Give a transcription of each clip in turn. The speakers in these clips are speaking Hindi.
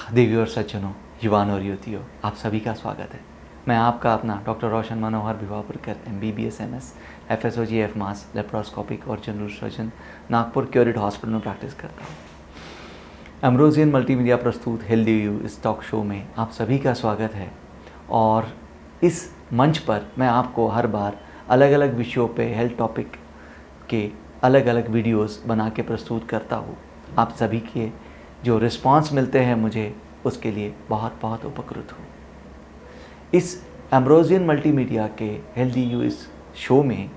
देवी और सज्जनों, युवान और युवतियों, आप सभी का स्वागत है। मैं आपका अपना डॉक्टर रोशन मनोहर भिवापुरकर MBBS MS FSOG F मास लेप्रोस्कोपिक और जनरल सर्जन नागपुर क्योरिट हॉस्पिटल में प्रैक्टिस करता हूँ। एम्ब्रोजियन मल्टीमीडिया प्रस्तुत हेल्दी यू इस टॉक शो में आप सभी का स्वागत है। और इस मंच पर मैं आपको हर बार अलग अलग विषयों पे हेल्थ टॉपिक के अलग अलग वीडियोस बना के प्रस्तुत करता हूँ। आप सभी के जो रिस्पांस मिलते हैं मुझे, उसके लिए बहुत बहुत उपकृत हूँ। इस एम्ब्रोजियन मल्टीमीडिया के हेल्दी यू इस शो में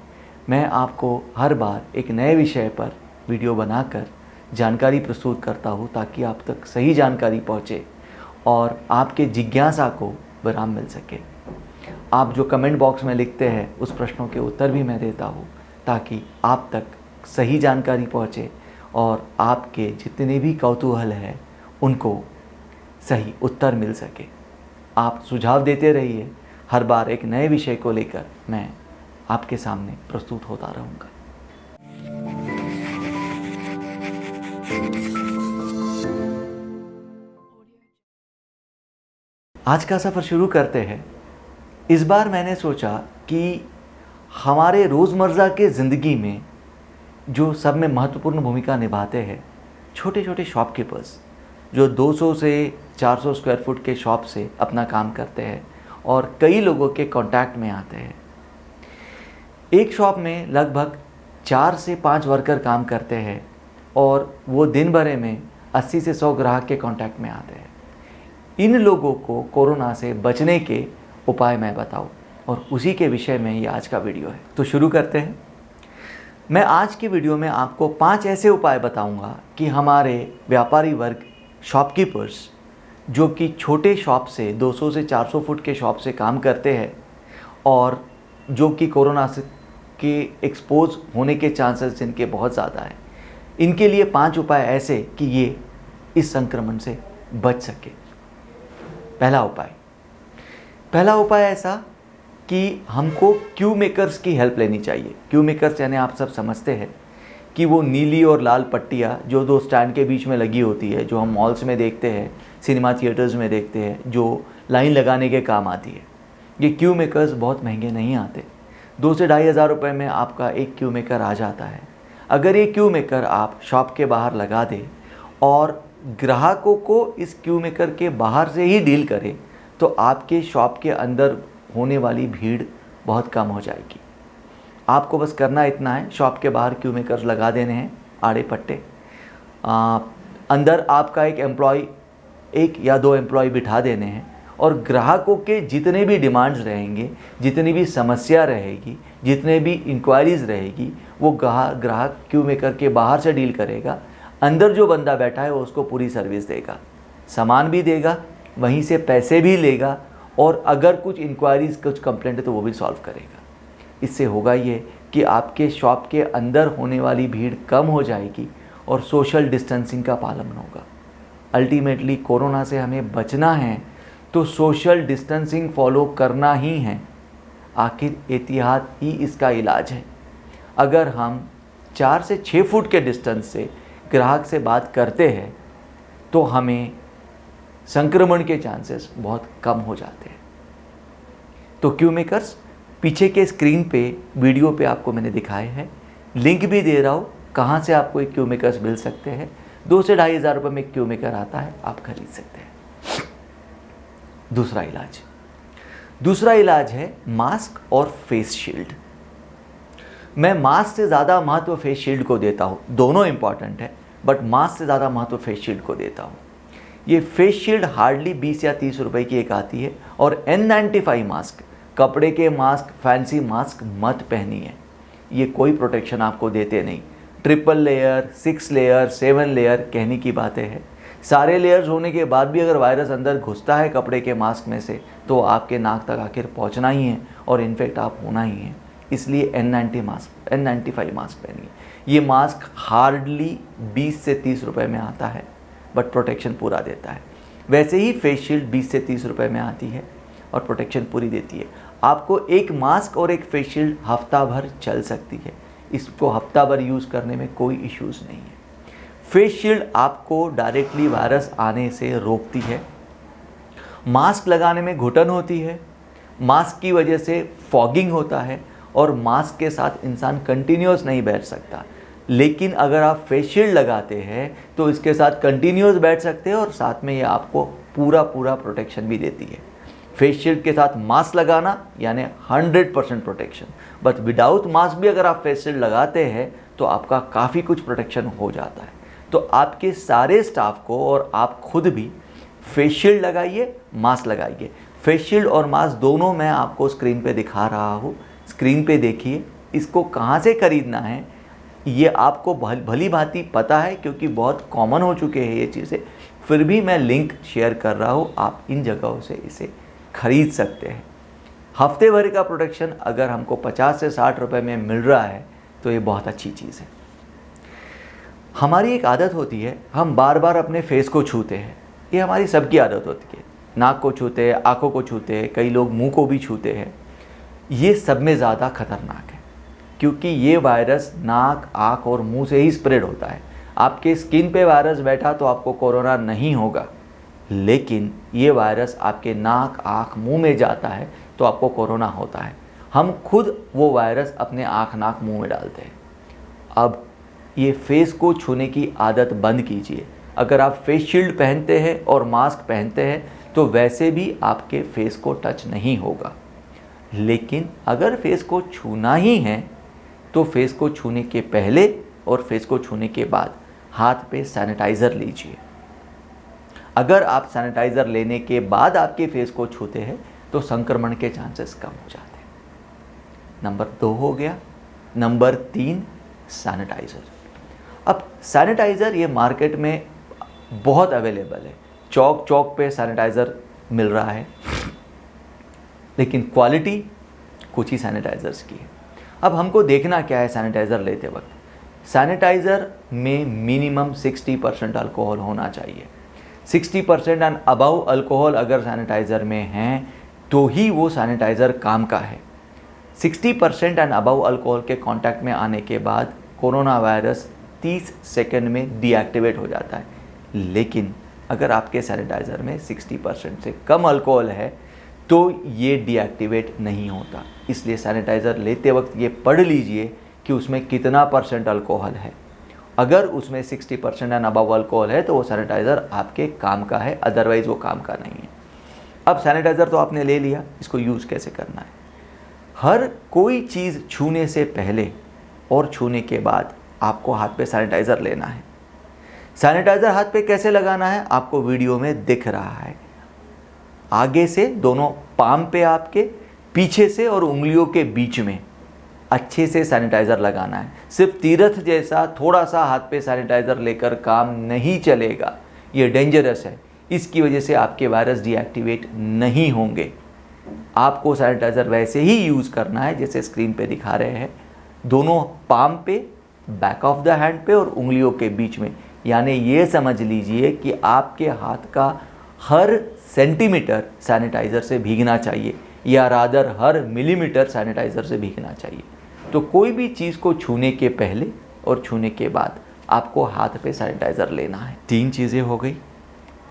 मैं आपको हर बार एक नए विषय पर वीडियो बनाकर जानकारी प्रस्तुत करता हूँ, ताकि आप तक सही जानकारी पहुँचे और आपके जिज्ञासा को विराम मिल सके। आप जो कमेंट बॉक्स में लिखते हैं उस प्रश्नों के उत्तर भी मैं देता हूँ, ताकि आप तक सही जानकारी पहुँचे और आपके जितने भी कौतूहल हैं उनको सही उत्तर मिल सके। आप सुझाव देते रहिए, हर बार एक नए विषय को लेकर मैं आपके सामने प्रस्तुत होता रहूँगा। आज का सफ़र शुरू करते हैं। इस बार मैंने सोचा कि हमारे रोज़मर्रा के ज़िंदगी में जो सब में महत्वपूर्ण भूमिका निभाते हैं, छोटे छोटे शॉपकीपर्स जो 200 से 400 स्क्वायर फुट के शॉप से अपना काम करते हैं और कई लोगों के कांटेक्ट में आते हैं। एक शॉप में लगभग 4 से 5 वर्कर काम करते हैं और वो दिन भर में 80 से 100 ग्राहक के कांटेक्ट में आते हैं। इन लोगों को कोरोना से बचने के उपाय मैं बताऊं, और उसी के विषय में ये आज का वीडियो है। तो शुरू करते हैं। मैं आज की वीडियो में आपको 5 ऐसे उपाय बताऊंगा कि हमारे व्यापारी वर्ग, शॉपकीपर्स जो कि छोटे शॉप से 200 से 400 फुट के शॉप से काम करते हैं और जो कि कोरोना से के एक्सपोज होने के चांसेस जिनके बहुत ज़्यादा है, इनके लिए 5 उपाय ऐसे कि ये इस संक्रमण से बच सके। पहला उपाय ऐसा कि हमको क्यू मेकर्स की हेल्प लेनी चाहिए। क्यू मेकर्स यानी आप सब समझते हैं कि वो नीली और लाल पट्टियाँ जो 2 स्टैंड के बीच में लगी होती है, जो हम मॉल्स में देखते हैं, सिनेमा थिएटर्स में देखते हैं, जो लाइन लगाने के काम आती है। ये क्यू मेकर्स बहुत महंगे नहीं आते, 2 से 2,500 रुपये में आपका एक क्यू मेकर आ जाता है। अगर ये क्यू मेकर आप शॉप के बाहर लगा दें और ग्राहकों को इस क्यू मेकर के बाहर से ही डील करें, तो आपके शॉप के अंदर होने वाली भीड़ बहुत कम हो जाएगी। आपको बस करना इतना है, शॉप के बाहर क्यू मेकर्स लगा देने हैं, आड़े पट्टे। अंदर आपका एक या 2 एम्प्लॉय बिठा देने हैं और ग्राहकों के जितने भी डिमांड्स रहेंगे, जितनी भी समस्या रहेगी, जितने भी इंक्वायरीज़ रहेगी, वो ग्राहक क्यू मेकर के बाहर से डील करेगा। अंदर जो बंदा बैठा है वो उसको पूरी सर्विस देगा, सामान भी देगा, वहीं से पैसे भी लेगा, और अगर कुछ इंक्वायरीज़, कुछ कंप्लेंट है तो वो भी सॉल्व करेगा। इससे होगा ये कि आपके शॉप के अंदर होने वाली भीड़ कम हो जाएगी और सोशल डिस्टेंसिंग का पालन होगा। अल्टीमेटली कोरोना से हमें बचना है तो सोशल डिस्टेंसिंग फॉलो करना ही है। आखिर एहतियात ही इसका इलाज है। अगर हम 4 से 6 फुट के डिस्टेंस से ग्राहक से बात करते हैं तो हमें संक्रमण के चांसेस बहुत कम हो जाते हैं। तो क्यू मेकर्स पीछे के स्क्रीन पे, वीडियो पे आपको मैंने दिखाए हैं, लिंक भी दे रहा हूँ कहाँ से आपको एक क्यू मेकर्स मिल सकते हैं। 2 से 2,500 रुपये में एक क्यू मेकर आता है, आप खरीद सकते हैं। दूसरा इलाज है मास्क और फेस शील्ड। मैं मास्क से ज़्यादा महत्व फेस शील्ड को देता हूँ। दोनों इंपॉर्टेंट है, बट मास्क से ज़्यादा महत्व फेस शील्ड को देता हूँ। ये फेस शील्ड हार्डली 20 या 30 रुपए की एक आती है। और N95 मास्क, कपड़े के मास्क, फैंसी मास्क मत पहनिए। ये कोई प्रोटेक्शन आपको देते नहीं। 3 लेयर, 6 लेयर, 7 लेयर कहने की बातें हैं। सारे लेयर्स होने के बाद भी अगर वायरस अंदर घुसता है कपड़े के मास्क में से, तो आपके नाक तक आखिर पहुंचना ही है और इन्फेक्ट आप होना ही है। इसलिए N95 मास्क पहनिए। ये मास्क हार्डली 20 से 30 रुपए में आता है, बट प्रोटेक्शन पूरा देता है। वैसे ही फेस शील्ड 20 से 30 रुपए में आती है और प्रोटेक्शन पूरी देती है। आपको एक मास्क और एक फेस शील्ड हफ्ता भर चल सकती है। इसको हफ्ता भर यूज़ करने में कोई इश्यूज़ नहीं है। फेस शील्ड आपको डायरेक्टली वायरस आने से रोकती है। मास्क लगाने में घुटन होती है, मास्क की वजह से फॉगिंग होता है और मास्क के साथ इंसान कंटिन्यूस नहीं बैठ सकता। लेकिन अगर आप फेस शील्ड लगाते हैं तो इसके साथ कंटिन्यूस बैठ सकते हैं और साथ में ये आपको पूरा प्रोटेक्शन भी देती है। फेस शील्ड के साथ मास्क लगाना यानी 100% प्रोटेक्शन, बट विदाउट मास्क भी अगर आप फेस शील्ड लगाते हैं तो आपका काफ़ी कुछ प्रोटेक्शन हो जाता है। तो आपके सारे स्टाफ को और आप खुद भी फेस शील्ड लगाइए, मास्क लगाइए। फेस शील्ड और मास्क दोनों मैं आपको स्क्रीन पे दिखा रहा हूँ, स्क्रीन पे देखिए। इसको कहाँ से ख़रीदना है ये आपको भली भांति पता है क्योंकि बहुत कॉमन हो चुके हैं ये चीज़ें, फिर भी मैं लिंक शेयर कर रहा हूँ, आप इन जगहों से इसे खरीद सकते हैं। हफ्ते भर का प्रोटेक्शन अगर हमको 50 से 60 रुपए में मिल रहा है तो ये बहुत अच्छी चीज़ है। हमारी एक आदत होती है, हम बार बार अपने फेस को छूते हैं, ये हमारी सबकी आदत होती है। नाक को छूते हैं, आँखों को छूते हैं, कई लोग मुंह को भी छूते हैं। ये सब में ज़्यादा खतरनाक है क्योंकि ये वायरस नाक, आँख और मुंह से ही स्प्रेड होता है। आपके स्किन पे वायरस बैठा तो आपको कोरोना नहीं होगा, लेकिन ये वायरस आपके नाक, आँख, मुंह में जाता है तो आपको कोरोना होता है। हम खुद वो वायरस अपने आँख, नाक, मुंह में डालते हैं। अब ये फेस को छूने की आदत बंद कीजिए। अगर आप फेस शील्ड पहनते हैं और मास्क पहनते हैं तो वैसे भी आपके फेस को टच नहीं होगा, लेकिन अगर फेस को छूना ही है तो फेस को छूने के पहले और फेस को छूने के बाद हाथ पे सैनिटाइज़र लीजिए। अगर आप सैनिटाइज़र लेने के बाद आपके फेस को छूते हैं तो संक्रमण के चांसेस कम हो जाते हैं। नंबर 2 हो गया। Number 3 sanitiser. अब सैनिटाइज़र ये मार्केट में बहुत अवेलेबल है, चौक चौक पे सैनिटाइज़र मिल रहा है, लेकिन क्वालिटी कुछ ही सैनिटाइज़र्स की है। अब हमको देखना क्या है सैनिटाइज़र लेते वक्त। सैनिटाइज़र में मिनिमम 60% अल्कोहल होना चाहिए। 60% एंड अबव अल्कोहल अगर सैनिटाइज़र में है तो ही वो सैनिटाइज़र काम का है। 60% एंड अबव अल्कोहल के कांटेक्ट में आने के बाद कोरोना वायरस 30 सेकंड में डीएक्टिवेट हो जाता है, लेकिन अगर आपके सैनिटाइज़र में 60% से कम अल्कोहल है तो ये डीएक्टिवेट नहीं होता। इसलिए सैनिटाइज़र लेते वक्त ये पढ़ लीजिए कि उसमें कितना % अल्कोहल है। अगर उसमें 60% एंड अबव अल्कोहल है तो वो सैनिटाइज़र आपके काम का है, अदरवाइज़ वो काम का नहीं है। अब सैनिटाइज़र तो आपने ले लिया, इसको यूज़ कैसे करना है। हर कोई चीज़ छूने से पहले और छूने के बाद आपको हाथ पे सैनिटाइज़र लेना है। सैनिटाइज़र हाथ पे कैसे लगाना है आपको वीडियो में दिख रहा है। आगे से दोनों पाम पे आपके, पीछे से और उंगलियों के बीच में अच्छे से सैनिटाइज़र लगाना है। सिर्फ तीरथ जैसा थोड़ा सा हाथ पे सैनिटाइज़र लेकर काम नहीं चलेगा, ये डेंजरस है। इसकी वजह से आपके वायरस डीएक्टिवेट नहीं होंगे। आपको सैनिटाइज़र वैसे ही यूज़ करना है जैसे स्क्रीन पे दिखा रहे हैं, दोनों पाम पे, बैक ऑफ द हैंड पे और उंगलियों के बीच में। यानी ये समझ लीजिए कि आपके हाथ का हर सेंटीमीटर सैनिटाइज़र से भीगना चाहिए, या रादर हर मिलीमीटर सैनिटाइज़र से भीगना चाहिए। तो कोई भी चीज़ को छूने के पहले और छूने के बाद आपको हाथ पे सैनिटाइज़र लेना है। 3 चीज़ें हो गई।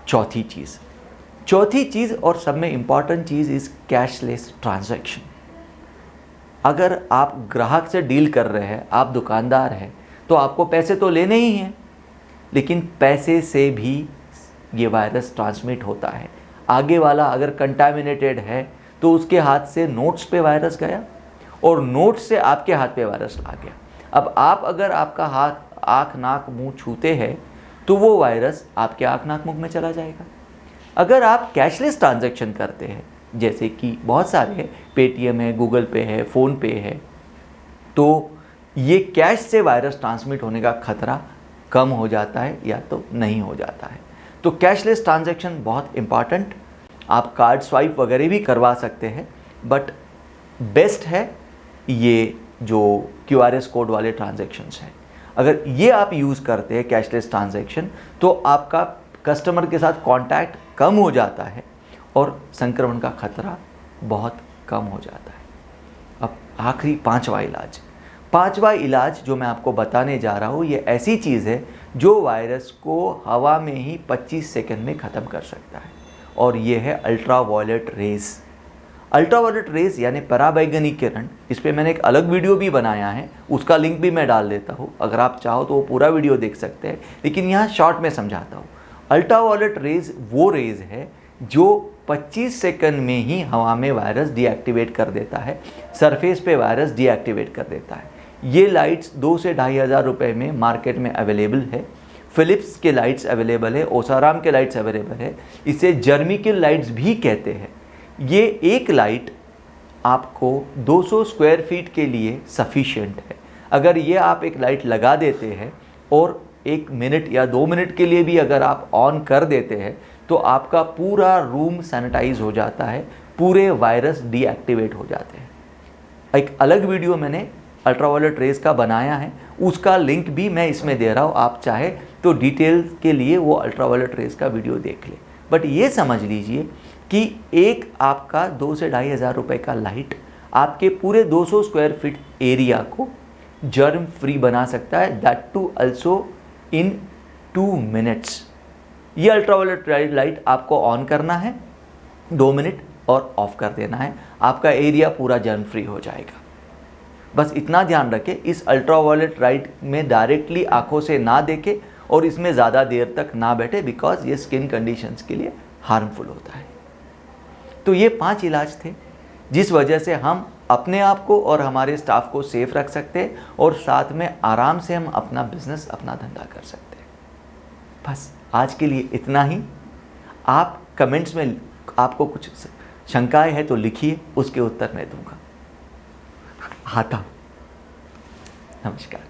चौथी चीज़ और सब में important cheese is cashless transaction. अगर आप ग्राहक से डील कर रहे हैं, आप दुकानदार हैं, तो आपको पैसे तो लेने ही हैं, लेकिन पैसे से भी ये वायरस ट्रांसमिट होता है। आगे वाला अगर कंटामिनेटेड है तो उसके हाथ से नोट्स पे वायरस गया और नोट्स से आपके हाथ पे वायरस आ गया। अब आप अगर आपका हाथ, आँख, नाक, मुंह छूते हैं तो वो वायरस आपके आँख, नाक, मुंह में चला जाएगा। अगर आप कैशलेस ट्रांजैक्शन करते हैं, जैसे कि बहुत सारे हैं, पेटीएम है, गूगल पे है, फ़ोन पे है, तो ये कैश से वायरस ट्रांसमिट होने का खतरा कम हो जाता है या तो नहीं हो जाता है। तो कैशलेस ट्रांजैक्शन बहुत इम्पॉर्टेंट। आप कार्ड स्वाइप वगैरह भी करवा सकते हैं, बट बेस्ट है ये जो QRS कोड वाले ट्रांजैक्शंस हैं। अगर ये आप यूज़ करते हैं कैशलेस ट्रांजैक्शन तो आपका कस्टमर के साथ कांटेक्ट कम हो जाता है और संक्रमण का खतरा बहुत कम हो जाता है। अब आखिरी 5वां इलाज। पांचवा इलाज जो मैं आपको बताने जा रहा हूँ, ये ऐसी चीज़ है जो वायरस को हवा में ही 25 सेकंड में ख़त्म कर सकता है, और ये है अल्ट्रावायलेट रेज़। अल्ट्रावायलेट रेज़ यानी पराबैंगनी किरण, इस पर मैंने एक अलग वीडियो भी बनाया है, उसका लिंक भी मैं डाल देता हूँ, अगर आप चाहो तो वो पूरा वीडियो देख सकते हैं, लेकिन यहाँ शॉर्ट में समझाता हूँ। अल्ट्रावायलेट रेज़ वो रेज़ है जो 25 सेकंड में ही हवा में वायरस डीएक्टिवेट कर देता है, सरफेस पे वायरस डीएक्टिवेट कर देता है। ये लाइट्स 2 से 2,500 रुपये में मार्केट में अवेलेबल है। फिलिप्स के लाइट्स अवेलेबल है, ओसाराम के लाइट्स अवेलेबल है, इसे जर्मिकल लाइट्स भी कहते हैं। ये एक लाइट आपको 200 स्क्वायर फीट के लिए सफिशिएंट है। अगर ये आप एक लाइट लगा देते हैं और 1 मिनट या 2 मिनट के लिए भी अगर आप ऑन कर देते हैं तो आपका पूरा रूम सैनिटाइज हो जाता है, पूरे वायरस डीएक्टिवेट हो जाते हैं। एक अलग वीडियो मैंने अल्ट्रावायलेट रेज़ का बनाया है, उसका लिंक भी मैं इसमें दे रहा हूँ, आप चाहे तो डिटेल के लिए वो अल्ट्रावायलेट रेज़ का वीडियो देख ले। बट ये समझ लीजिए कि एक आपका 2 से 2,500 रुपये का लाइट आपके पूरे 200 स्क्वायर फीट एरिया को जर्म फ्री बना सकता है, that too also in 2 minutes. ये अल्ट्रावायलेट लाइट आपको ऑन करना है 2 मिनट और ऑफ कर देना है, आपका एरिया पूरा जर्म फ्री हो जाएगा। बस इतना ध्यान रखें, इस अल्ट्रावायलेट लाइट में डायरेक्टली आंखों से ना देखें और इसमें ज़्यादा देर तक ना बैठे, बिकॉज ये स्किन कंडीशंस के लिए हार्मफुल होता है। तो ये 5 इलाज थे जिस वजह से हम अपने आप को और हमारे स्टाफ को सेफ रख सकते हैं और साथ में आराम से हम अपना बिजनेस, अपना धंधा कर सकते हैं। बस आज के लिए इतना ही। आप कमेंट्स में आपको कुछ शंकाएं हैं तो लिखिए, उसके उत्तर मैं दूंगा। आता हूं। नमस्कार।